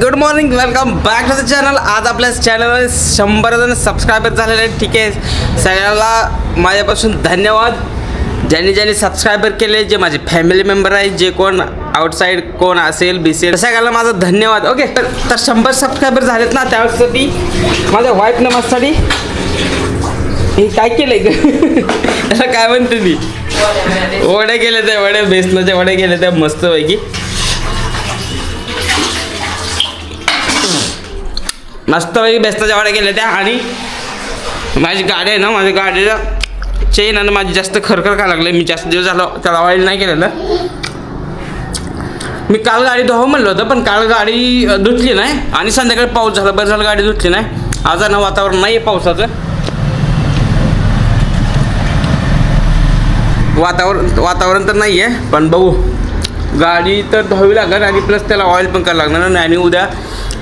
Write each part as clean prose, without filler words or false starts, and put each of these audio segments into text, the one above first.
Good morning, welcome back to the channel. आज आपल्या चॅनलवर 100 जण सबस्क्रायबर झालेले आहेत. ठीक आहे, सगळ्याला माझ्यापासून धन्यवाद. ज्यांनी सबस्क्रायबर केले, जे माझे फॅमिली मेंबर आहेत, जे कोण आउटसाईड कोण असेल बीसेल, सगळ्याला माझा धन्यवाद. ओके, तर 100 सबस्क्रायबर झालेत ना, त्यासाठी माझ्या वाईफनं माझ्यासाठी हे काय केलंय त्याला काय म्हणते मी वडे केले, त्या वडे बेसनाचे वडे केले त्या मस्तपैकी. मस्तपैकी बेसनाच्या वड्या केल्या त्या. आणि माझी गाडी आहे ना, माझ्या गाडीला चेन आणि माझी जास्त खरखर का लागले. मी जास्त दिवस झालं त्याला ऑइल नाही केलेलं. मी काल गाडी धुवा म्हणलं होतं, पण काल गाडी धुतली नाही आणि संध्याकाळी पाऊस झाला. बरं झालं गाडी धुतली नाही. आज ना वातावरण नाही आहे पावसाचं, वातावरण तर नाही आहे, पण बघू. गाडी तर धुवावी लागेल आणि प्लस त्याला ऑइल पण करावं लागणार. आणि उद्या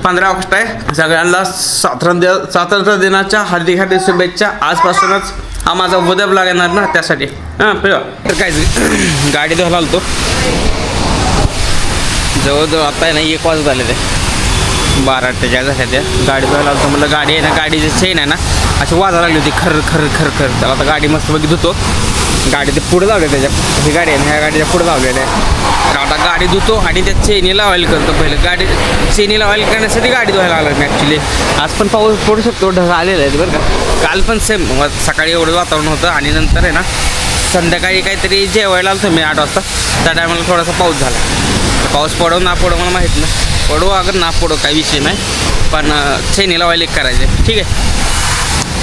15 ऑगस्ट आहे. सगळ्यांना स्वातंत्र्य दिनाच्या हार्दिक शुभेच्छा. आजपासूनच हा माझा उद्या ब्लॉग येणार ना, त्यासाठी. हां, तर काय गाडी धुवायला आलो. जवळजवळ आता आहे ना 1 वाजत आले ते 12:48 झाल्या त्या. गाडी धुवायला आलो म्हटलं. गाडी आहे ना, गाडीची चेन आहे ना अशी वाजायला लागली होती खर खर खर खर. त्याला आता गाडी मस्तपैकी धुतो. गाडी ते पुढे लावले त्याच्या, ही गाडी आहे ना, ह्या गाडीच्या पुढे लावलेलं आहे. आता गाडी धुतो आणि त्या चेनीला ऑइल करतो. पहिलं गाडी चेनीला ऑइल करण्यासाठी गाडी धुवायला लागलं मी ॲक्च्युली. आज पण पाऊस पडू शकतो, ढग आलेलं आहे बरं का. काल पण सेम सकाळी एवढं वातावरण होतं आणि नंतर आहे ना संध्याकाळी काहीतरी जेवायला आलो मी 8 वाजता. त्या टायमाला थोडासा पाऊस झाला. पाऊस पडो ना पडो मला माहीत नाही, पडो अगर ना पडो काही विषय नाही, पण चेनीला ऑइल एक करायचे. ठीक आहे,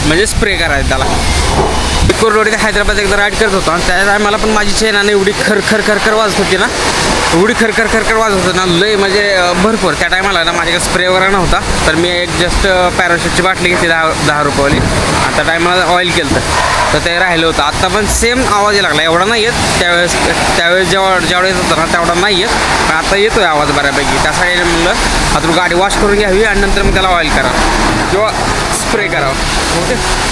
म्हणजे स्प्रे करायचं त्याला. बिकोर रोड हैदराबाद एकदा राईड करत होतो आणि त्या टायमाला पण माझी चेन आणि एवढी खर खर वाजत होती ना, एवढी खर खर वाजत होती ना, लय म्हणजे भरपूर. त्या टायमाला ना माझ्याकडे स्प्रे वगैरे नव्हता, तर मी एक जस्ट पॅराशूटची बाटली घेतली 10 रुपयावाली. आता टायमाला ऑइल केलं तर ते राहिलं होतं. आत्ता पण सेम आवाज यायला लागला. एवढा नाही येत, त्यावेळेस ज्यावेळेस येत होता ना तेवढा नाही येत, पण आता येतोय आवाज बऱ्यापैकी. त्यासाठी म्हणलं आता गाडी वॉश करून घ्यावी आणि नंतर मग त्याला ऑइल करावं किंवा स्प्रे करावं. ओके,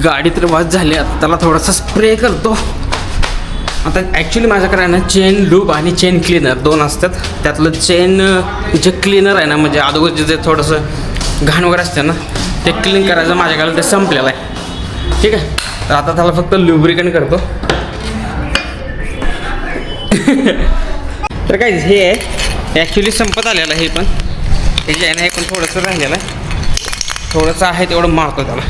गाडी तर वाज झाली. आता त्याला थोडासा स्प्रे करतो. आता ॲक्च्युली माझ्याकडे आहे ना चेन लूब आणि चेन क्लीनर 2 असतात. त्यातलं चेन जे क्लीनर आहे ना, म्हणजे अगोदरचे जे थोडंसं घाण वगैरे असते ना, ते क्लीन करायचं माझ्याकडे ते संपलेलं आहे. ठीक आहे, तर आता त्याला फक्त लुब्रिकेंट करतो. तर काय हे आहे ॲक्च्युली संपत आलेलं आहे. हे पण हे जे आहे ना, हे पण थोडंसं राहिलेलं आहे. थोडंसं आहे तेवढं मारतो त्याला.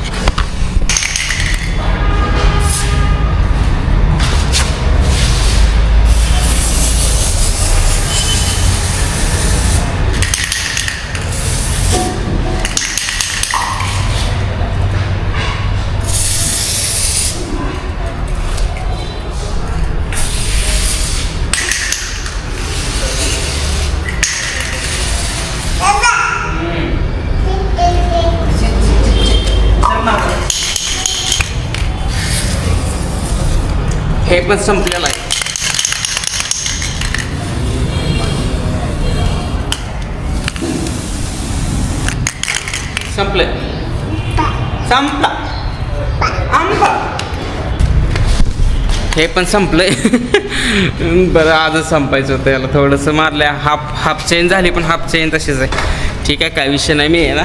हे पण संपलेलं आहे. संपलं हे पण संपलंय. बरं, आजच संपायचं होतं. याला थोडंसं मारलं. हाफ चेन झाली, पण हाफ चेन तशीच आहे. ठीक आहे, काय विषय नाही. मी आहे ना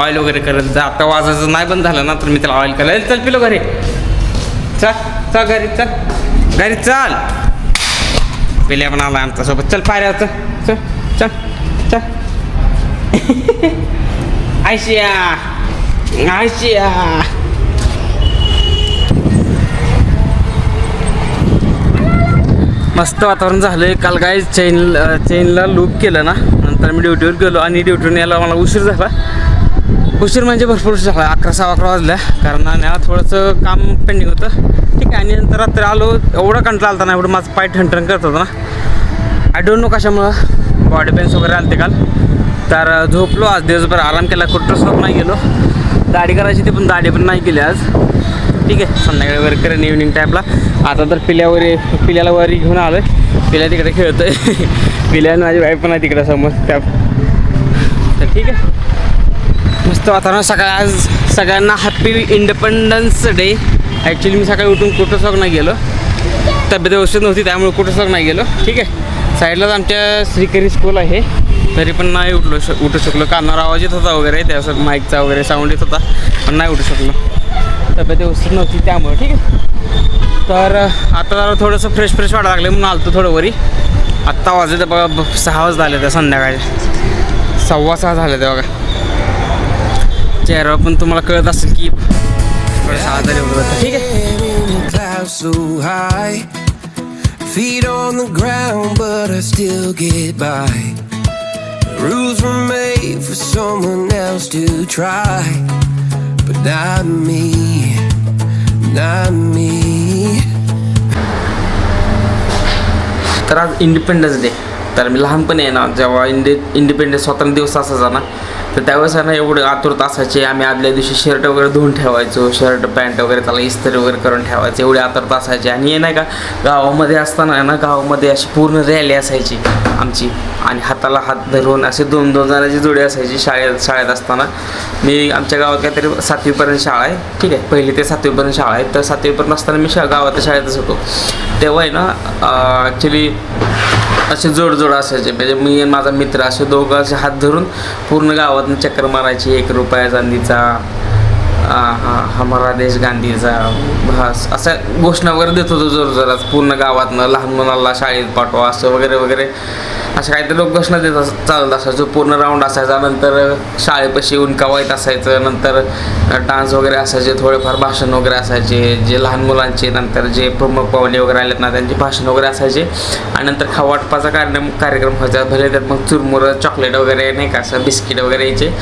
ऑइल वगैरे करेल. जर आता वाजायचं नाही बंद झालं ना, तर मी त्याला ऑइल करायला. चल पिलो घरी, चल घरी, घरी चल. पिल्या पण आला आमच्यासोबत. चल पायऱ्या, चल आयशिया. मस्त वातावरण झालं. काल काय चेनला लूप केलं ना, नंतर मी ड्युटीवर गेलो आणि ड्युटीवरून यायला मला उशीर झाला. उशीर म्हणजे भरपूर उशीर झाला. 11-11 वाजल्या, कारण थोडंसं काम पेंडिंग होतं. ठीक आहे, आणि नंतर रात्री आलो. एवढा कंटाळा आलता ना, एवढं माझं पाय ठणठण करत होतं ना. आय डोंट नो कशामुळं बॉडी पेन्स वगैरे आले ते काल. तर झोपलो आज दिवसभर, आराम केला, कुठं झोप नाही गेलो. दाढी करायची ती पण दाढी पण नाही केली आज. ठीक आहे. संध्याकाळी वगैरे करेन इव्हनिंग टाईपला. आता तर पिल्याला वरी घेऊन आलो आहे. पिल्या तिकडे खेळतो आहे. पिल्या माझी वाईफ पण आहे तिकडे समोर त्या. तर ठीक आहे, मस्त वातावरण आज. सगळ्यांना हॅप्पी इंडिपेंडन्स डे. ॲक्च्युली मी सकाळी उठून कुठं नाही गेलो, तब्येत व्यवस्थित नव्हती त्यामुळे कुठं नाही गेलो. ठीक आहे, साईडलाच आमच्या श्रीकरी स्कूल आहे, तरी पण नाही उठू शकलो. कानावर आवाज येत होता वगैरे, त्यासाठी माईकचा वगैरे साऊंड येत होता, पण नाही उठू शकलो, तब्येत व्यवस्थित नव्हती त्यामुळे. ठीक आहे, तर आता जरा थोडंसं फ्रेश वाटायला लागलं म्हणून आलतो थोडं वरी. आत्ता वाजले तर बघा 6 वाजता झाले त्या संध्याकाळी 6:15 झाले ते बघा. चेहऱ्यावर पण तुम्हाला कळत असेल की 6 झाले होतं. ठीक आहे, so high, feet on the ground, but I still get by. Rules were made for someone else to try, but not me, not me. तर आज इंडिपेंडन्स डे. तर मी लहानपणी आहे ना, जेव्हा इंडिपेंडन्स स्वातंत्र्य दिवस असायचा ना, तर त्यावेळेस आहे ना एवढे आतुरता असायचे. आम्ही आदल्या दिवशी शर्ट वगैरे धुवून ठेवायचो, शर्ट पॅन्ट वगैरे त्याला इस्त्री वगैरे करून ठेवायचं, एवढे आतुरता असायची. आणि हे नाही का, गावामध्ये असताना ना, गावामध्ये अशी पूर्ण रॅली असायची आमची, आणि हाताला हात धरून असे 2-2 जणांची जोडी असायची. शाळेत असताना मी, आमच्या गावात काहीतरी 7वीपर्यंत शाळा आहे. ठीक आहे, 1ली ते 7वीपर्यंत शाळा आहे. तर 7वीपर्यंत असताना मी गावातल्या शाळेतच होतो. तेव्हा आहे ना ॲक्च्युली असे जोड असायचे. म्हणजे मी आणि माझा मित्र असे दोघं असे हात धरून पूर्ण गावातून चक्कर मारायची. 1 रुपया चांदीचा, हमारा देश गांधीचा, बस अशा घोषणा वगैरे देत होतो जोरात पूर्ण गावातनं. लहान मुलांना शाळेत पाठवा असं वगैरे अशा काहीतरी लोक घोषणा देत चालत असायचं. पूर्ण राऊंड असायचा. नंतर शाळेपाशी येऊन कवायत असायचं. नंतर डान्स वगैरे असायचे, थोडेफार भाषण वगैरे असायचे जे लहान मुलांचे. नंतर जे प्रमुख पाहुणे वगैरे आलेत ना, त्यांचे भाषण वगैरे असायचे. आणि नंतर खावाटपाचा कार्यक्रम व्हायचा. भले त्यात मग चुरमुरं, चॉकलेट वगैरे नाही का, असं बिस्किट वगैरे यायचे.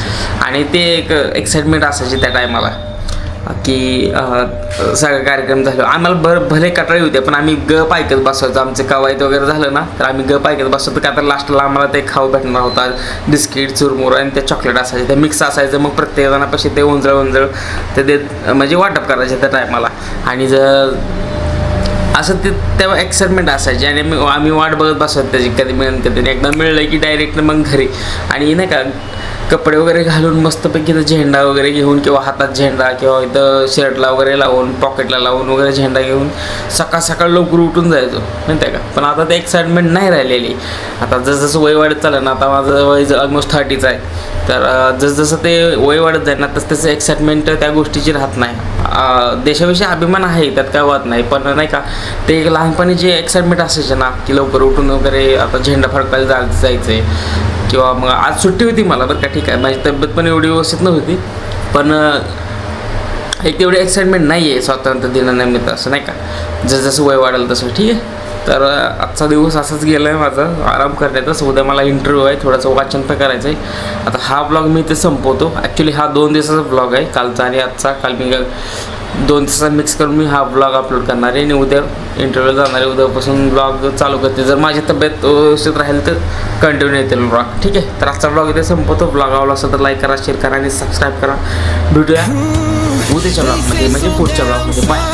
आणि ते एक एक्साइटमेंट असायची त्या टायमाला की सगळे कार्यक्रम झाले. आम्हाला भले कटाळी होते, पण आम्ही गप ऐकत बसायचो. आमचं कवायत वगैरे झालं ना, तर आम्ही गप ऐकत बसायचो. का तर लास्टला आम्हाला ते खाऊ भेटणार होता. बिस्किट, चुरमुरं आणि ते चॉकलेट असायचे, ते मिक्स असायचं. मग प्रत्येकजणापाशी ते उंजळ ते देत म्हणजे वाटप करायचे त्या टायमाला. आणि जर असं ते तेव्हा एक्साइटमेंट असायची. आणि आम्ही वाट बघत बसत त्याची, कधी मिळेल कधी. एकदा मिळलं की डायरेक्ट मग घरी. आणि नाही का, कपडे वगैरे घालून मस्तपैकी इथं झेंडा वगैरे घेऊन, किंवा हातात झेंडा, किंवा इथं शर्टला वगैरे लावून, पॉकेटला लावून वगैरे झेंडा घेऊन सकाळ लवकर उठून जायचो, माहिती आहे का. पण आता ते एक्साइटमेंट नाही राहिलेली. आता जसं वय वाढत चाललं ना, आता माझं वय ऑलमोस्ट 30चं आहे. तर जसं ते वय वाढत जाईल ना, तसं एक्साइटमेंट त्या गोष्टीची राहत नाही. देशाविषयी अभिमान आहे, त्यात काय वाद नाही. पण नाही का, ते एक लहानपणी जे एक्साइटमेंट असायचे ना, की लवकर उठून वगैरे आता झेंडा फडकायला जायचं आहे. किंवा मग आज सुट्टी होती मला, बरं का. ठीक आहे, माझी तब्येत पण एवढी व्यवस्थित नव्हती, पण एक तेवढी एक्साइटमेंट नाही आहे स्वातंत्र्य दिनानिमित्त, असं नाही का. जसं वय वाढेल तसं. ठीक आहे, तर आजचा दिवस असाच गेला आहे माझा, आराम करण्याचा. उद्या मला इंटरव्ह्यू आहे, थोडंसं वाचन पण करायचं आहे. आता हा ब्लॉग मी ते संपवतो. ॲक्च्युली हा 2 दिवसाचा ब्लॉग आहे, कालचा आणि आजचा. काल मी 2 दिवसाचा मिक्स करून मी हा ब्लॉग अपलोड करणार आहे. आणि उद्या इंटरव्ह्यू जाणार आहे. उद्यापासून ब्लॉग चालू करते. जर माझी तब्येत व्यवस्थित राहील तर कंटिन्यू येतील ब्लॉग. ठीक आहे, तर आजचा ब्लॉग इथे संपवतो. ब्लॉग आवडला असेल तर लाईक करा, शेअर करा आणि सबस्क्राईब करा. भेटूया उद्याच्या ब्लॉगमध्ये, म्हणजे पुढच्या ब्लॉगमध्ये. बाय.